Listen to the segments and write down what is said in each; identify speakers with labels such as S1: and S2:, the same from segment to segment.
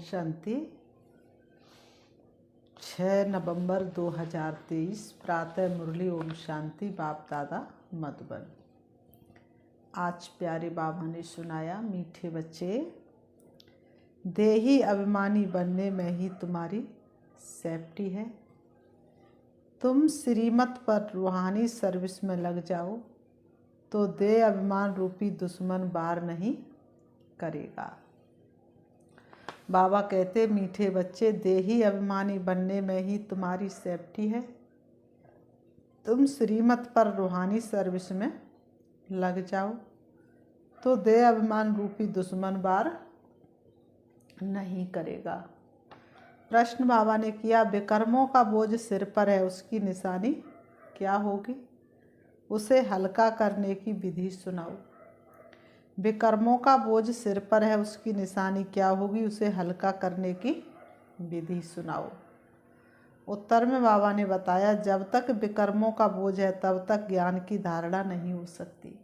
S1: शांति। 6 नवंबर 2023 प्रातः मुरली। ओम शांति। बाप दादा मधुबन। आज प्यारे बाबा ने सुनाया, मीठे बच्चे, देही अभिमानी बनने में ही तुम्हारी सेफ्टी है। तुम श्रीमत पर रूहानी सर्विस में लग जाओ तो देह अभिमान रूपी दुश्मन वार नहीं करेगा। बाबा कहते, मीठे बच्चे, देही अभिमानी बनने में ही तुम्हारी सेफ्टी है। तुम श्रीमत पर रूहानी सर्विस में लग जाओ तो देह अभिमान रूपी दुश्मन वार नहीं करेगा। प्रश्न बाबा ने किया, विकर्मों का बोझ सिर पर है, उसकी निशानी क्या होगी? उसे हल्का करने की विधि सुनाओ। विकर्मों का बोझ सिर पर है, उसकी निशानी क्या होगी? उसे हल्का करने की विधि सुनाओ। उत्तर में बाबा ने बताया, जब तक विकर्मों का बोझ है तब तक ज्ञान की धारणा नहीं हो सकती।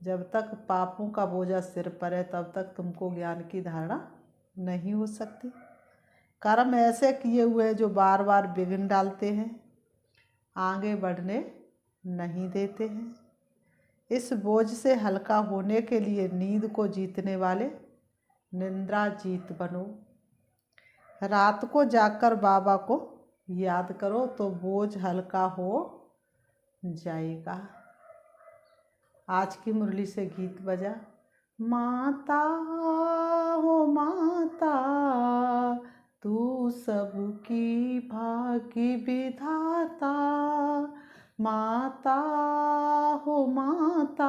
S1: जब तक पापों का बोझा सिर पर है तब तक तुमको ज्ञान की धारणा नहीं हो सकती। कर्म ऐसे किए हुए हैं जो बार बार विघ्न डालते हैं, आगे बढ़ने नहीं देते हैं। इस बोझ से हल्का होने के लिए नींद को जीतने वाले निद्रा जीत बनो। रात को जागकर बाबा को याद करो तो बोझ हल्का हो जाएगा। आज की मुरली से गीत बजा, माता हो माता, तू सबकी भाग्य विधाता। माता हो माता,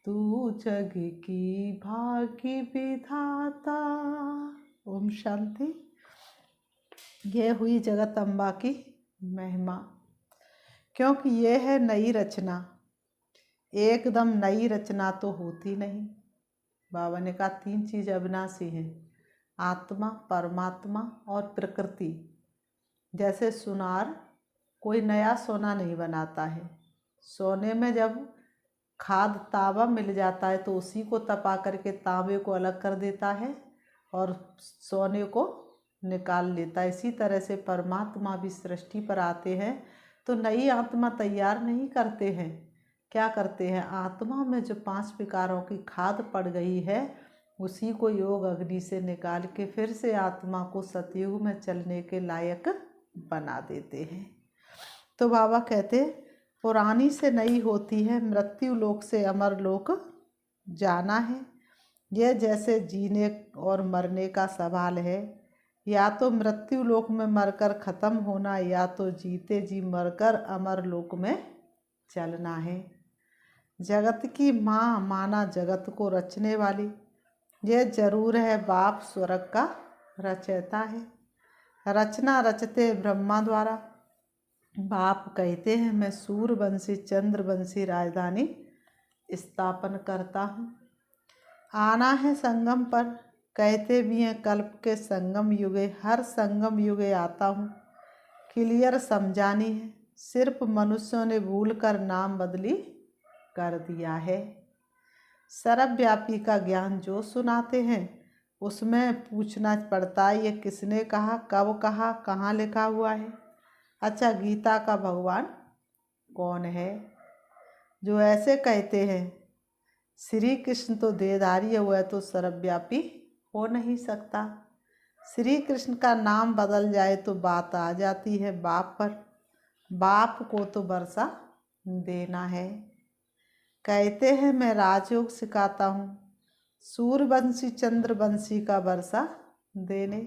S1: तू जग की भाग्य विधाता। ओम शांति। यह हुई जगत अम्बा की महिमा, क्योंकि यह है नई रचना। एकदम नई रचना तो होती नहीं। बाबा ने कहा, 3 चीज़ अविनाशी हैं, आत्मा, परमात्मा और प्रकृति। जैसे सुनार कोई नया सोना नहीं बनाता है। सोने में जब खाद तांबा मिल जाता है तो उसी को तपा करके तांबे को अलग कर देता है और सोने को निकाल लेता है। इसी तरह से परमात्मा भी सृष्टि पर आते हैं तो नई आत्मा तैयार नहीं करते हैं। क्या करते हैं? आत्मा में जो 5 विकारों की खाद पड़ गई है उसी को योग अग्नि से निकाल के फिर से आत्मा को सतयुग में चलने के लायक बना देते हैं। तो बाबा कहते, पुरानी से नई होती है, मृत्यु लोक से अमर लोक जाना है। यह जैसे जीने और मरने का सवाल है, या तो मृत्यु लोक में मरकर ख़त्म होना या तो जीते जी मरकर अमर लोक में चलना है। जगत की माँ माना जगत को रचने वाली, यह जरूर है बाप स्वर्ग का रचयिता है। रचना रचते ब्रह्मा द्वारा। बाप कहते हैं, मैं सूर्यवंशी चंद्रवंशी राजधानी स्थापन करता हूँ। आना है संगम पर, कहते भी हैं कल्प के संगम युगे, हर संगम युगे आता हूँ। क्लियर समझानी है, सिर्फ मनुष्यों ने भूल कर नाम बदली कर दिया है। सर्वव्यापी का ज्ञान जो सुनाते हैं उसमें पूछना पड़ता है, ये किसने कहा, कब कहा, कहाँ लिखा हुआ है। अच्छा, गीता का भगवान कौन है? जो ऐसे कहते हैं श्री कृष्ण तो देहधारी हुआ तो सर्वव्यापी हो नहीं सकता। श्री कृष्ण का नाम बदल जाए तो बात आ जाती है बाप पर। बाप को तो वर्षा देना है। कहते हैं मैं राजयोग सिखाता हूँ, सूर्यवंशी चंद्रवंशी का वर्षा देने,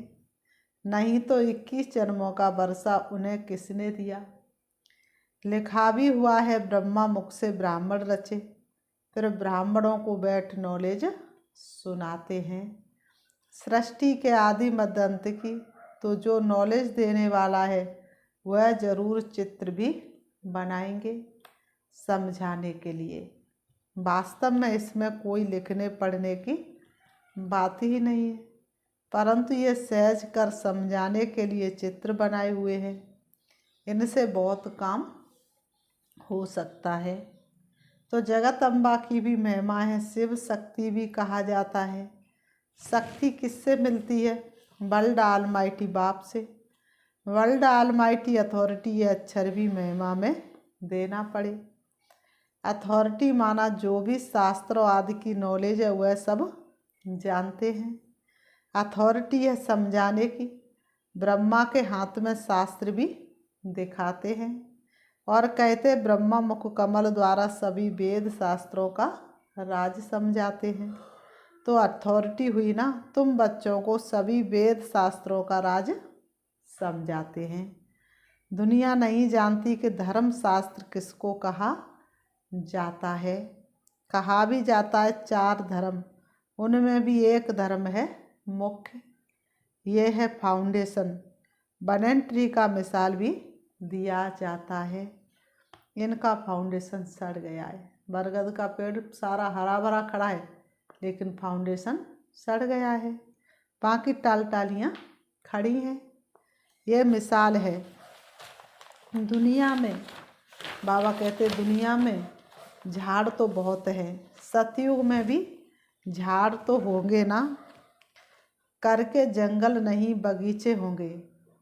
S1: नहीं तो 21 जन्मों का वर्षा उन्हें किसने दिया। लिखा भी हुआ है, ब्रह्मा मुख से ब्राह्मण रचे, फिर ब्राह्मणों को बैठ नॉलेज सुनाते हैं। सृष्टि के आदि मध्य अंत की, तो जो नॉलेज देने वाला है वह जरूर चित्र भी बनाएंगे समझाने के लिए। वास्तव में इसमें कोई लिखने पढ़ने की बात ही नहीं है, परंतु ये सहज कर समझाने के लिए चित्र बनाए हुए हैं। इनसे बहुत काम हो सकता है। तो जगत अम्बा की भी महिमा है, शिव शक्ति भी कहा जाता है। शक्ति किससे मिलती है? वर्ल्ड ऑलमाइटी बाप से। वर्ल्ड ऑलमाइटी अथॉरिटी ये अक्षर भी महिमा में देना पड़े। अथॉरिटी माना जो भी शास्त्रों आदि की नॉलेज है वह सब जानते हैं। अथॉरिटी है समझाने की। ब्रह्मा के हाथ में शास्त्र भी दिखाते हैं और कहते ब्रह्मा मुख कमल द्वारा सभी वेद शास्त्रों का राज समझाते हैं। तो अथॉरिटी हुई ना, तुम बच्चों को सभी वेद शास्त्रों का राज समझाते हैं। दुनिया नहीं जानती कि धर्म शास्त्र किसको कहा जाता है। कहा भी जाता है 4 धर्म, उनमें भी एक धर्म है मुख्य, ये है फाउंडेशन। बनन ट्री का मिसाल भी दिया जाता है। इनका फाउंडेशन सड़ गया है। बरगद का पेड़ सारा हरा भरा खड़ा है लेकिन फाउंडेशन सड़ गया है, बाकी टालियाँ खड़ी हैं। ये मिसाल है। दुनिया में बाबा कहते दुनिया में झाड़ तो बहुत है, सतयुग में भी झाड़ तो होंगे ना, करके जंगल नहीं बगीचे होंगे,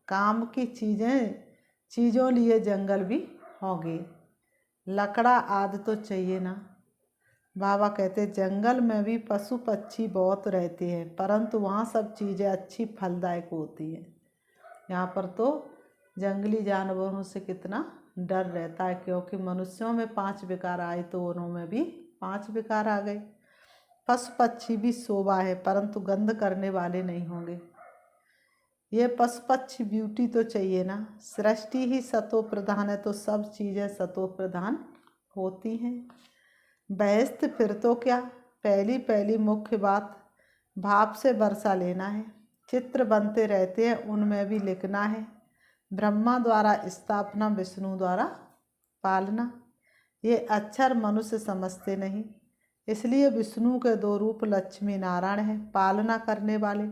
S1: काम की चीज़ों लिए जंगल भी होंगे, लकड़ा आदि तो चाहिए ना। बाबा कहते जंगल में भी पशु पक्षी बहुत रहते हैं परंतु वहाँ सब चीज़ें अच्छी फलदायक होती हैं। यहाँ पर तो जंगली जानवरों से कितना डर रहता है, क्योंकि मनुष्यों में 5 विकार आए तो उनमें भी 5 विकार आ गए। पशु पक्षी भी शोभा है परंतु गंध करने वाले नहीं होंगे। ये पशु पक्षी ब्यूटी तो चाहिए ना। सृष्टि ही सतो प्रधान है तो सब चीज़ें सतो प्रधान होती हैं। बहस्त फिर तो क्या, पहली मुख्य बात भाप से वर्षा लेना है। चित्र बनते रहते हैं उनमें भी लिखना है। ब्रह्मा द्वारा स्थापना, विष्णु द्वारा पालना। ये अक्षर मनुष्य समझते नहीं, इसलिए विष्णु के 2 रूप लक्ष्मी नारायण हैं पालना करने वाले।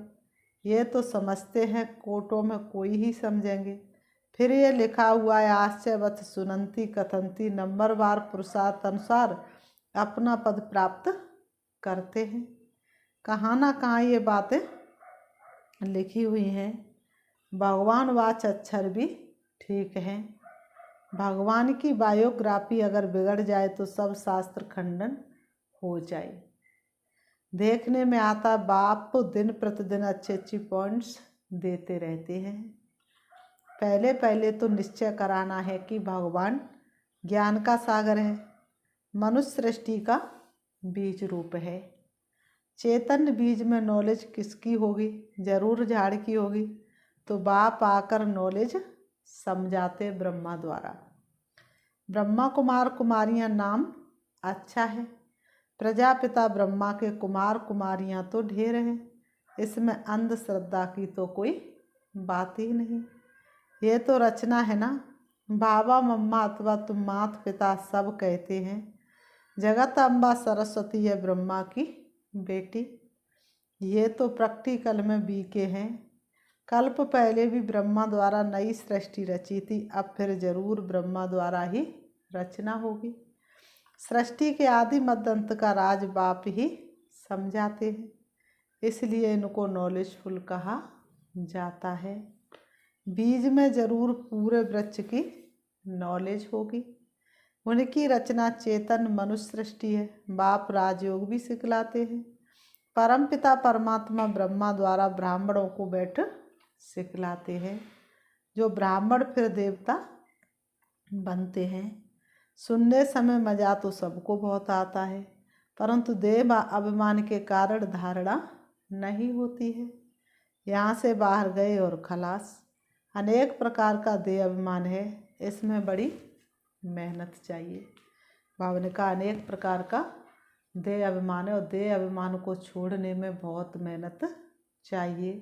S1: ये तो समझते हैं, कोटों में कोई ही समझेंगे। फिर ये लिखा हुआ है आश्चर्यवत सुनंती कथंती, नंबरवार पुरुषार्थ अनुसार अपना पद प्राप्त करते हैं। कहाँ ना कहाँ ये बातें लिखी हुई हैं। भगवान वाच अक्षर भी ठीक हैं। भगवान की बायोग्राफी अगर बिगड़ जाए तो सब शास्त्र खंडन हो जाए। देखने में आता बाप दिन प्रतिदिन अच्छी पॉइंट्स देते रहते हैं। पहले तो निश्चय कराना है कि भगवान ज्ञान का सागर है, मनुष्य सृष्टि का बीज रूप है। चेतन बीज में नॉलेज किसकी होगी? जरूर झाड़ की होगी। तो बाप आकर नॉलेज समझाते ब्रह्मा द्वारा। ब्रह्मा कुमार कुमारियाँ नाम अच्छा है। प्रजापिता ब्रह्मा के कुमार कुमारियाँ तो ढेर हैं, इसमें अंधश्रद्धा की तो कोई बात ही नहीं। ये तो रचना है ना। बाबा मम्मा अथवा तुम माता पिता सब कहते हैं। जगत अम्बा सरस्वती है ब्रह्मा की बेटी। ये तो प्रैक्टिकल में बीके हैं। कल्प पहले भी ब्रह्मा द्वारा नई सृष्टि रची थी, अब फिर जरूर ब्रह्मा द्वारा ही रचना होगी। सृष्टि के आदि मध्य अंत का राज बाप ही समझाते हैं, इसलिए इनको नॉलेजफुल कहा जाता है। बीज में जरूर पूरे वृक्ष की नॉलेज होगी। उनकी रचना चेतन मनुष्य सृष्टि है। बाप राजयोग भी सिखलाते हैं। परमपिता परमात्मा ब्रह्मा द्वारा ब्राह्मणों को बैठ सिखलाते हैं, जो ब्राह्मण फिर देवता बनते हैं। सुनने समय मजा तो सबको बहुत आता है, परंतु देह अभिमान के कारण धारणा नहीं होती है। यहाँ से बाहर गए और खलास। अनेक प्रकार का देह अभिमान है, इसमें बड़ी मेहनत चाहिए। बाबा ने कहा अनेक प्रकार का देह अभिमान है और देह अभिमान को छोड़ने में बहुत मेहनत चाहिए।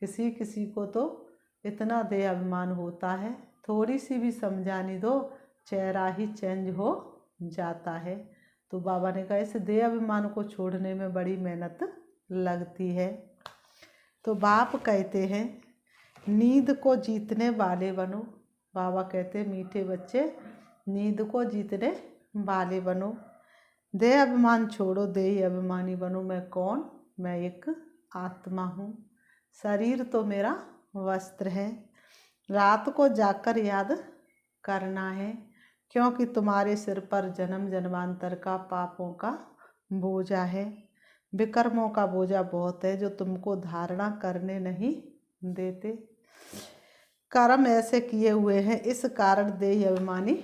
S1: किसी किसी को तो इतना देह अभिमान होता है, थोड़ी सी भी समझानी दो चेहरा ही चेंज हो जाता है। तो बाबा ने कहा इस देह अभिमान को छोड़ने में बड़ी मेहनत लगती है। तो बाप कहते हैं नींद को जीतने वाले बनो। बाबा कहते मीठे बच्चे नींद को जीतने वाले बनो। देह अभिमान छोड़ो, देही अभिमानी बनो। मैं कौन? मैं एक आत्मा हूँ। शरीर तो मेरा वस्त्र है। रात को जाकर याद करना है, क्योंकि तुम्हारे सिर पर जन्म जन्मांतर का पापों का बोझा है। विकर्मों का बोझा बहुत है जो तुमको धारणा करने नहीं देते। कर्म ऐसे किए हुए हैं, इस कारण देह अभिमानी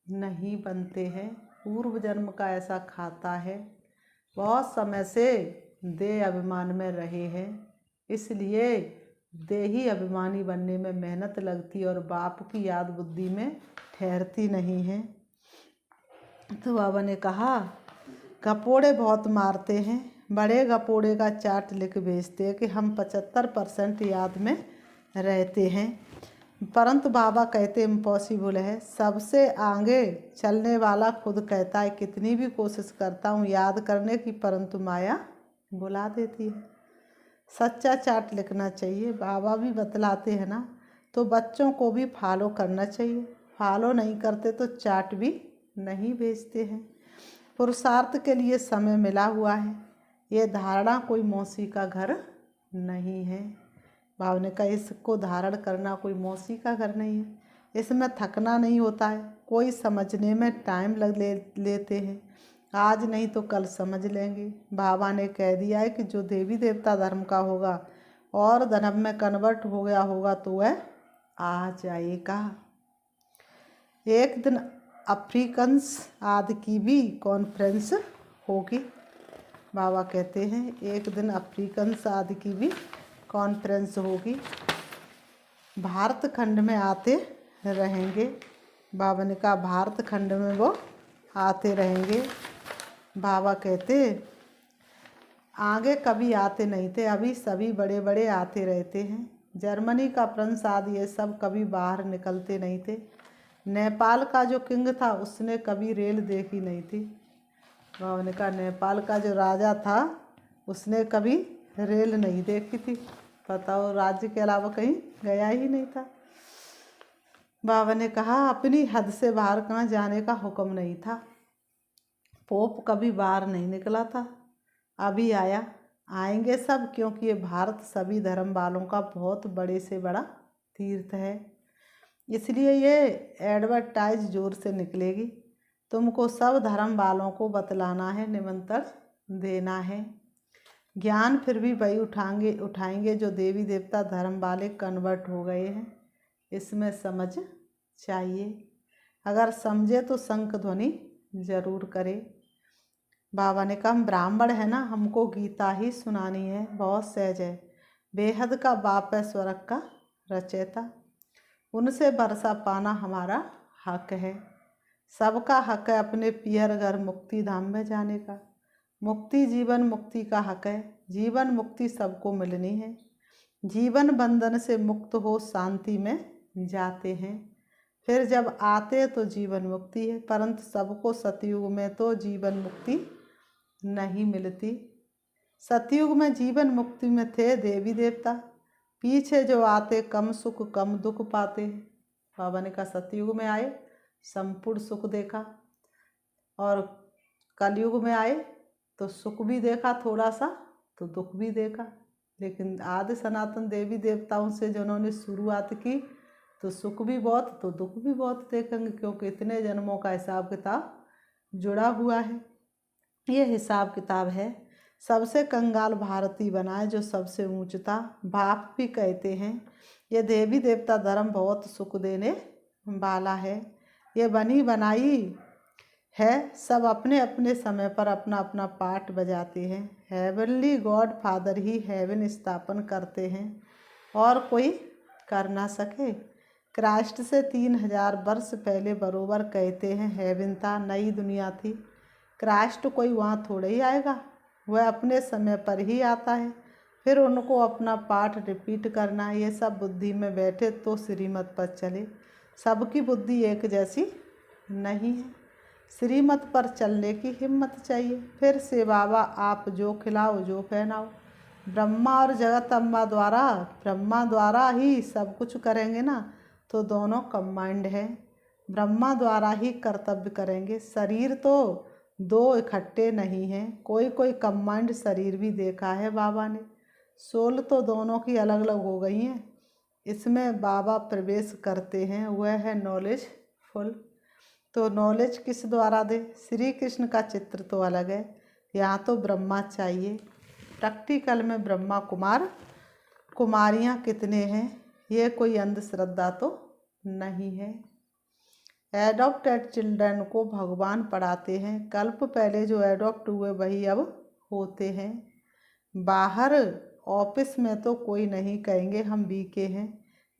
S1: नहीं बनते हैं। पूर्व जन्म का ऐसा खाता है, बहुत समय से देह अभिमान में रहे हैं, इसलिए देही अभिमानी बनने में मेहनत लगती और बाप की याद बुद्धि में ठहरती नहीं है। तो बाबा ने कहा गपोड़े बहुत मारते हैं, बड़े गपोड़े का चार्ट लिख भेजते हैं कि हम 75% याद में रहते हैं, परंतु बाबा कहते इम्पॉसिबल है। सबसे आगे चलने वाला खुद कहता है कितनी भी कोशिश करता हूँ याद करने की, परंतु माया बुला देती है। सच्चा चार्ट लिखना चाहिए, बाबा भी बतलाते हैं ना, तो बच्चों को भी फॉलो करना चाहिए। फॉलो नहीं करते तो चार्ट भी नहीं भेजते हैं। पुरुषार्थ के लिए समय मिला हुआ है, ये धारणा कोई मौसी का घर नहीं है। बाबा ने कहा इसको धारण करना कोई मौसी का घर नहीं है, इसमें थकना नहीं होता है। कोई समझने में टाइम लेते हैं, आज नहीं तो कल समझ लेंगे। बाबा ने कह दिया है कि जो देवी देवता धर्म का होगा और धर्म में कन्वर्ट हो गया होगा तो वह आ जाएगा। एक दिन अफ्रीकन्स आदि की भी कॉन्फ्रेंस होगी। बाबा कहते हैं एक दिन अफ्रीकन्स आदि की भी कॉन्फ्रेंस होगी, भारत खंड में आते रहेंगे। बाबा ने कहा भारत खंड में वो आते रहेंगे। बाबा कहते आगे कभी आते नहीं थे, अभी सभी बड़े बड़े आते रहते हैं। जर्मनी का प्रिंस आदि ये सब कभी बाहर निकलते नहीं थे। नेपाल का जो किंग था उसने कभी रेल देखी नहीं थी। बाबा ने कहा नेपाल का जो राजा था उसने कभी रेल नहीं देखी थी, बताओ, राज्य के अलावा कहीं गया ही नहीं था। बाबा ने कहा अपनी हद से बाहर कहाँ जाने का हुक्म नहीं था। पोप कभी बाहर नहीं निकला था, अभी आया। आएंगे सब, क्योंकि ये भारत सभी धर्म वालों का बहुत बड़े से बड़ा तीर्थ है, इसलिए ये एडवर्टाइज जोर से निकलेगी। तुमको सब धर्म वालों को बतलाना है, निमंत्रण देना है। ज्ञान फिर भी वही उठाएंगे जो देवी देवता धर्म वाले कन्वर्ट हो गए हैं, इसमें समझ चाहिए। अगर समझे तो शंख ध्वनि जरूर करे। बाबा ने कहा हम ब्राह्मण है ना, हमको गीता ही सुनानी है, बहुत सहज है। बेहद का बाप है स्वर्ग का रचयिता, उनसे वर्षा पाना हमारा हक है। सबका हक है अपने पियर घर मुक्ति धाम में जाने का। मुक्ति जीवन मुक्ति का हक है, जीवन मुक्ति सबको मिलनी है। जीवन बंधन से मुक्त हो शांति में जाते हैं, फिर जब आते तो जीवन मुक्ति है, परंतु सबको सतयुग में तो जीवन मुक्ति नहीं मिलती। सतयुग में जीवन मुक्ति में थे देवी देवता, पीछे जो आते कम सुख कम दुख पाते हैं। बाबा ने कहा सतयुग में आए संपूर्ण सुख देखा, और कलयुग में आए तो सुख भी देखा थोड़ा सा, तो दुख भी देखा। लेकिन आदि सनातन देवी देवताओं से जिन्होंने शुरुआत की तो सुख भी बहुत तो दुख भी बहुत देखेंगे, क्योंकि इतने जन्मों का हिसाब किताब जुड़ा हुआ है। ये हिसाब किताब है। सबसे कंगाल भारती बनाए जो सबसे ऊंचता। बाप भी कहते हैं ये देवी देवता धर्म बहुत सुख देने वाला है, ये बनी बनाई है। सब अपने अपने समय पर अपना अपना पाठ बजाते हैं। हेवनली गॉड फादर ही हेवन स्थापन करते हैं और कोई कर ना सके। क्राइस्ट से 3000 वर्ष पहले बरोबर कहते हैं हेवन था, नई दुनिया थी। क्राइस्ट कोई वहाँ थोड़े ही आएगा, वह अपने समय पर ही आता है, फिर उनको अपना पाठ रिपीट करना है। ये सब बुद्धि में बैठे तो श्रीमत पर चले। सबकी बुद्धि एक जैसी नहीं है, श्रीमत पर चलने की हिम्मत चाहिए। फिर से बाबा आप जो खिलाओ जो पहनाओ, ब्रह्मा और जगत अम्बा द्वारा, ब्रह्मा द्वारा ही सब कुछ करेंगे ना, तो दोनों कंबाइंड है, ब्रह्मा द्वारा ही कर्तव्य करेंगे। शरीर तो दो इकट्ठे नहीं हैं, कोई कोई कंबाइंड शरीर भी देखा है बाबा ने। सोल तो दोनों की अलग अलग हो गई हैं। इसमें बाबा प्रवेश करते हैं, वह है नॉलेजफुल। तो नॉलेज किस द्वारा दे? श्री कृष्ण का चित्र तो अलग है, यहाँ तो ब्रह्मा चाहिए। प्रैक्टिकल में ब्रह्मा कुमार कुमारियाँ कितने हैं? ये कोई अंधश्रद्धा तो नहीं है। एडॉप्टेड चिल्ड्रन को भगवान पढ़ाते हैं। कल्प पहले जो एडॉप्ट हुए वही अब होते हैं। बाहर ऑफिस में तो कोई नहीं कहेंगे हम बीके हैं,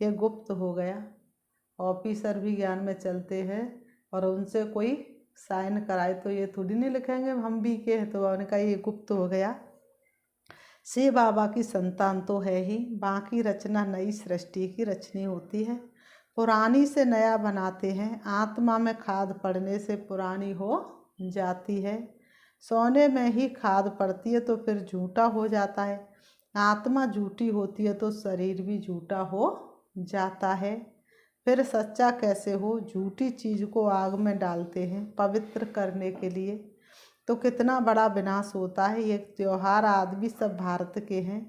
S1: ये गुप्त हो गया। ऑफिसर भी ज्ञान में चलते हैं और उनसे कोई साइन कराए तो ये थोड़ी नहीं लिखेंगे हम बीके हैं, तो उन्होंने कहा ये गुप्त हो गया। शिव बाबा की संतान तो है ही, बाकी रचना नई सृष्टि की रचनी होती है। पुरानी से नया बनाते हैं। आत्मा में खाद पड़ने से पुरानी हो जाती है। सोने में ही खाद पड़ती है तो फिर झूठा हो जाता है। आत्मा झूठी होती है तो शरीर भी झूठा हो जाता है। फिर सच्चा कैसे हो? झूठी चीज़ को आग में डालते हैं पवित्र करने के लिए, तो कितना बड़ा विनाश होता है। ये त्योहार आदि सब भारत के हैं,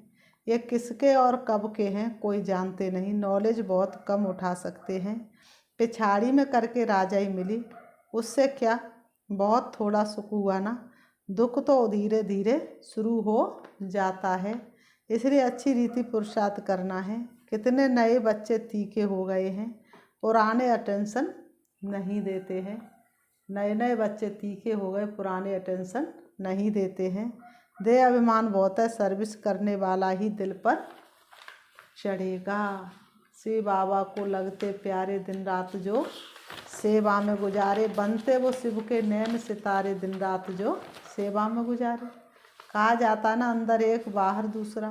S1: ये किसके और कब के हैं कोई जानते नहीं। नॉलेज बहुत कम उठा सकते हैं। पिछाड़ी में करके राजाई मिली, उससे क्या बहुत थोड़ा सुख हुआ ना। दुख तो धीरे धीरे शुरू हो जाता है, इसलिए अच्छी रीति पुरुषार्थ करना है। कितने नए बच्चे तीखे हो गए हैं, पुराने अटेंशन नहीं देते हैं। नए नए बच्चे तीखे हो गए, पुराने अटेंशन नहीं देते हैं। दे अभिमान बहुत है, सर्विस करने वाला ही दिल पर चढ़ेगा। शिव बाबा को लगते प्यारे दिन रात जो सेवा में गुजारे, बनते वो शिव के नैन सितारे दिन रात जो सेवा में गुजारे। कहा जाता ना अंदर एक बाहर दूसरा।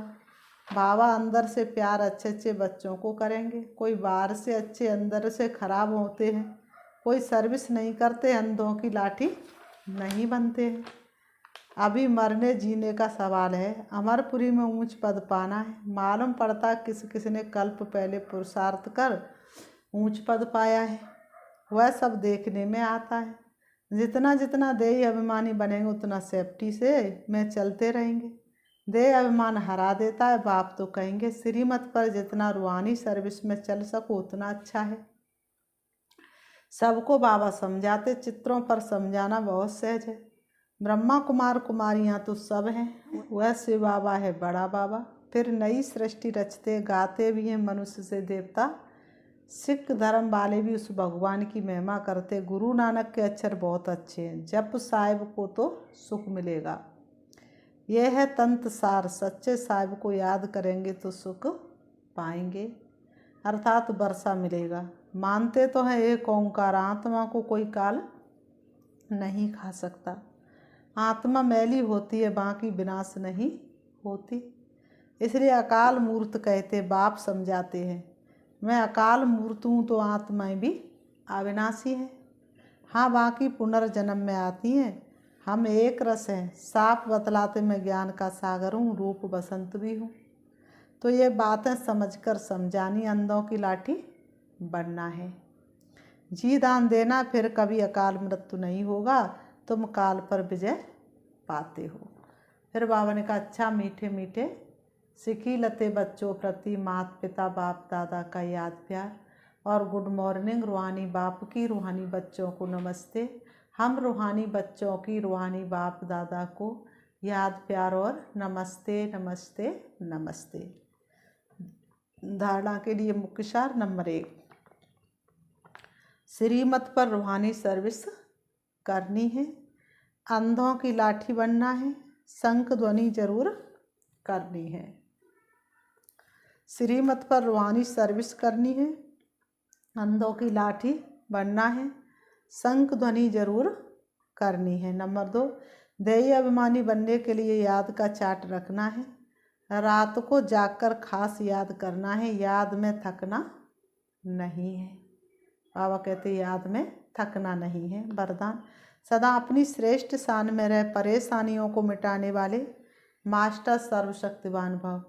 S1: बाबा अंदर से प्यार अच्छे अच्छे बच्चों को करेंगे, कोई बाहर से अच्छे अंदर से खराब होते हैं। कोई सर्विस नहीं करते, अंधों की लाठी नहीं बनते हैं। अभी मरने जीने का सवाल है। अमरपुरी में ऊंच पद पाना है। मालूम पड़ता किस किस ने कल्प पहले पुरुषार्थ कर ऊंच पद पाया है, वह सब देखने में आता है। जितना जितना देही अभिमानी बनेंगे उतना सेफ्टी से में चलते रहेंगे। देह अभिमान हरा देता है, बाप तो कहेंगे। श्रीमत पर जितना रूहानी सर्विस में चल सको उतना अच्छा है। सबको बाबा समझाते, चित्रों पर समझाना बहुत सहज है। ब्रह्मा कुमार कुमारियाँ तो सब हैं, वह शिव बाबा है बड़ा बाबा। फिर नई सृष्टि रचते, गाते भी हैं मनुष्य से देवता। सिख धर्म वाले भी उस भगवान की महिमा करते। गुरु नानक के अक्षर बहुत अच्छे हैं, जप साहिब को तो सुख मिलेगा। यह है तंत्र सार, सच्चे साहिब को याद करेंगे तो सुख पाएंगे, अर्थात वर्षा मिलेगा। मानते तो हैं एक ओंकार, आत्मा को कोई काल नहीं खा सकता। आत्मा मैली होती है, बाकी विनाश नहीं होती, इसलिए अकाल मूर्त कहते। बाप समझाते हैं मैं अकाल मूर्त हूँ तो आत्माएं भी अविनाशी हैं। हाँ, बाकी पुनर्जन्म में आती हैं। हम एक रस हैं, साफ बतलाते मैं ज्ञान का सागर हूँ, रूप बसंत भी हूँ। तो ये बातें समझकर समझानी, अंधों की लाठी बनना है। जी दान देना, फिर कभी अकाल मृत्यु नहीं होगा, तुम काल पर विजय पाते हो। फिर बाबा ने कहा अच्छा मीठे मीठे सिखी लते बच्चों प्रति माता पिता बाप दादा का याद प्यार और गुड मॉर्निंग। रूहानी बाप की रूहानी बच्चों को नमस्ते। हम रूहानी बच्चों की रूहानी बाप दादा को याद प्यार और नमस्ते नमस्ते नमस्ते। धारणा के लिए मुख्य सार नंबर 1, श्रीमत पर रूहानी सर्विस करनी है, अंधों की लाठी बनना है, शंख ध्वनि जरूर करनी है। श्रीमत पर रूहानी सर्विस करनी है, अंधों की लाठी बनना है, शंख ध्वनि जरूर करनी है। नंबर 2, देही अभिमानी बनने के लिए याद का चार्ट रखना है, रात को जागकर खास याद करना है, याद में थकना नहीं है। बाबा कहते याद में थकना नहीं है। वरदान, सदा अपनी श्रेष्ठ शान में रह परेशानियों को मिटाने वाले मास्टर सर्वशक्तिवान भव।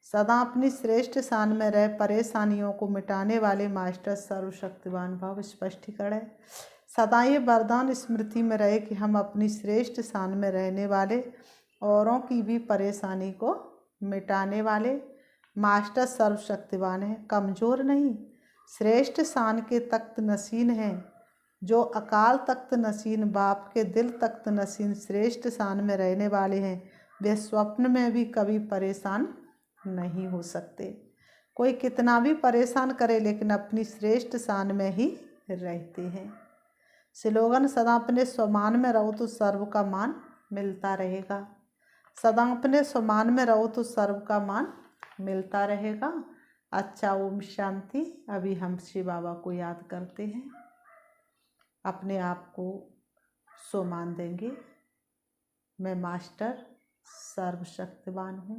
S1: सदा अपनी श्रेष्ठ शान में रह परेशानियों को मिटाने वाले मास्टर सर्वशक्तिवान भव। स्पष्टीकरण है, सदा ये वरदान स्मृति में रहे कि हम अपनी श्रेष्ठ शान में रहने वाले औरों की भी परेशानी को मिटाने वाले मास्टर सर्वशक्तिवान है, कमज़ोर नहीं, श्रेष्ठ शान के तख्त नशीन हैं। जो अकाल तख्त नशीन, बाप के दिल तख्त नशीन श्रेष्ठ शान में रहने वाले हैं, वे स्वप्न में भी कभी परेशान नहीं हो सकते। कोई कितना भी परेशान करे लेकिन अपनी श्रेष्ठ शान में ही रहते हैं। स्लोगन: सदा अपने स्वमान में रहो तो सर्व का मान मिलता रहेगा। सदा अपने स्वमान में रहो तो सर्व का मान मिलता रहेगा। अच्छा, ओम शांति। अभी हम शिव बाबा को याद करते हैं, अपने आप को स्वमान देंगे। मैं मास्टर सर्वशक्तिवान हूँ,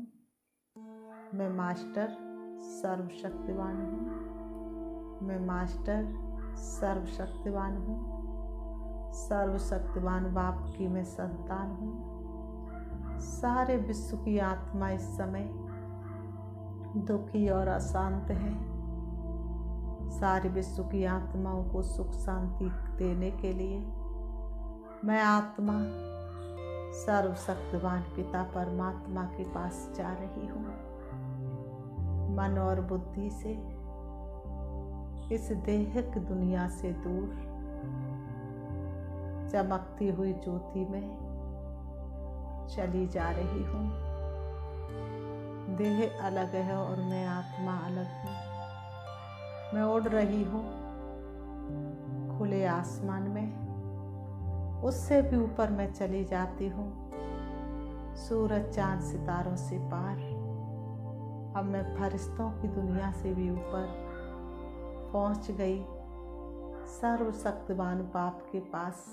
S1: मैं मास्टर सर्वशक्तिवान हूँ, मैं मास्टर सर्वशक्तिवान हूँ, सर्वशक्तिवान बाप की मैं संतान हूँ। सारे विश्व की आत्मा इस समय दुखी और अशांत है। सारे विश्व की आत्माओं को सुख शांति देने के लिए मैं आत्मा सर्वशक्तिवान पिता परमात्मा के पास जा रही हूँ। मन और बुद्धि से इस देह की दुनिया से दूर चमकती हुई ज्योति में चली जा रही हूँ। देह अलग है और मैं आत्मा अलग हूँ। मैं उड़ रही हूँ खुले आसमान में, उससे भी ऊपर मैं चली जाती हूँ, सूरज चांद सितारों से पार। अब मैं फरिश्तों की दुनिया से भी ऊपर पहुँच गई, सर्वशक्तिवान बाप के पास,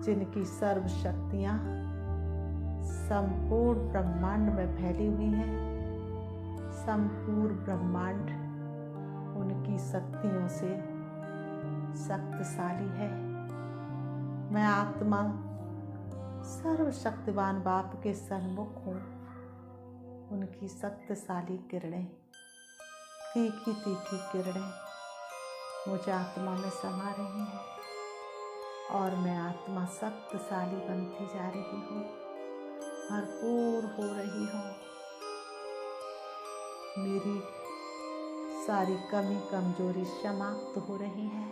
S1: जिनकी सर्व शक्तियाँ संपूर्ण ब्रह्मांड में फैली हुई हैं। संपूर्ण ब्रह्मांड उनकी शक्तियों से शक्तिशाली है। मैं आत्मा सर्वशक्तिवान बाप के सन्मुख हूँ। उनकी शक्तिशाली किरणें, तीखी तीखी किरणें मुझे आत्मा में समा रही हैं और मैं आत्मा शक्तिशाली बनती जा रही हूँ, भरपूर हो रही हूँ। मेरी सारी कमी कमजोरी समाप्त हो रही है।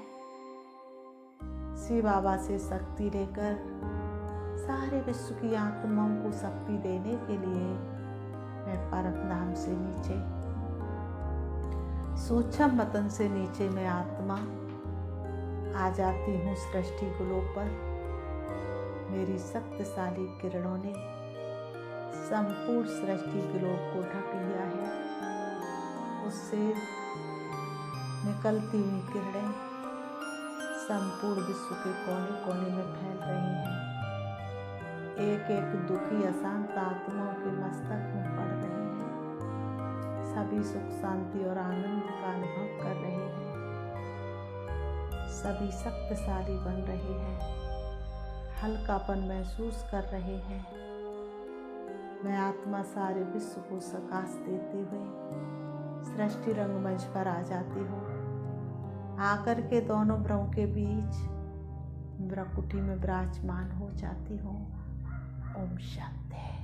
S1: शिव बाबा से शक्ति लेकर सारे विश्व की आत्माओं को शक्ति देने के लिए मैं परम धाम से नीचे, सूक्ष्म वतन से नीचे मैं आत्मा आ जाती हूँ सृष्टि गोलोक पर। मेरी शक्तिशाली किरणों ने संपूर्ण सृष्टि गोलोक को ढक लिया है। उससे निकलती हुई किरणें संपूर्ण विश्व के कोने कोने में फैल रही हैं। एक एक दुखी अशांत आत्माओं के मस्तक में पड़ रही हैं। सभी सुख शांति और आनंद का अनुभव कर रहे हैं। सभी शक्तिशाली बन रहे हैं, हल्कापन महसूस कर रहे हैं। मैं आत्मा सारे विश्व को प्रकाश देते हुए सृष्टि रंगमंच पर आ जाती हूँ। आकर के दोनों भ्रमों के बीच भ्रकुटी में विराजमान हो जाती हूँ। ओम शांति।